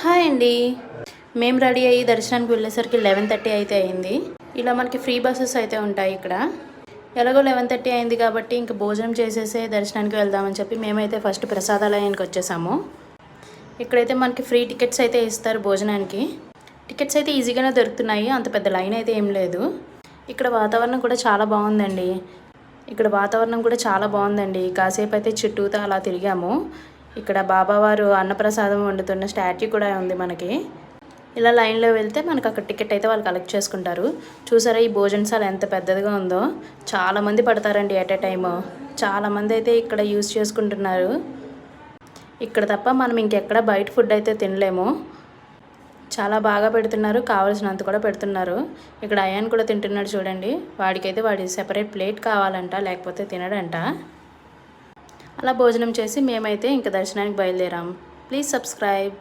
Hi అండి. మేము ready అయ్యి దర్శనానికి వెళ్ళేసరికి 11:30 అయితే అయింది. ఇలా మనకి ఫ్రీ బస్సెస్ అయితే ఉంటాయి ఇక్కడ. ఎలాగో 11:30 అయింది కాబట్టి ఇంక భోజనం చేసేసే దర్శనానికి వెళ్దామని చెప్పి మేమైతే ఫస్ట్ ప్రసాదాలయానికి వచ్చేసాము. ఇక్కడైతే మనకి ఫ్రీ టికెట్స్ అయితే ఇస్తారు భోజనానికి. టికెట్స్ అయితే ఈజీగానే దొరుకుతున్నాయి, అంత పెద్ద లైన్ అయితే ఏం లేదు. ఇక్కడ వాతావరణం కూడా చాలా బాగుందండి. కాసేపు అయితే చుట్టూతో అలా తిరిగాము. ఇక్కడ బాబావారు అన్నప్రసాదం వండుతున్న స్టాట్యూ కూడా ఉంది మనకి. ఇలా లైన్లో వెళ్తే మనకు అక్కడ టికెట్ అయితే వాళ్ళు కలెక్ట్ చేసుకుంటారు. చూసారా ఈ భోజనశాల ఎంత పెద్దదిగా ఉందో. చాలామంది పడతారండి ఎట్ ఏ టైము. చాలామంది అయితే ఇక్కడ యూజ్ చేసుకుంటున్నారు. ఇక్కడ తప్ప మనం ఇంకెక్కడ బయట ఫుడ్ అయితే తినలేము. చాలా బాగా పెడుతున్నారు, కావాల్సినంత కూడా పెడుతున్నారు. ఇక్కడ అయాన్ కూడా తింటున్నాడు చూడండి. వాడి సెపరేట్ ప్లేట్ కావాలంట, లేకపోతే తినడంట. అలా భోజనం చేసి మేమైతే ఇంక దర్శనానికి బయలుదేరాం. Please subscribe.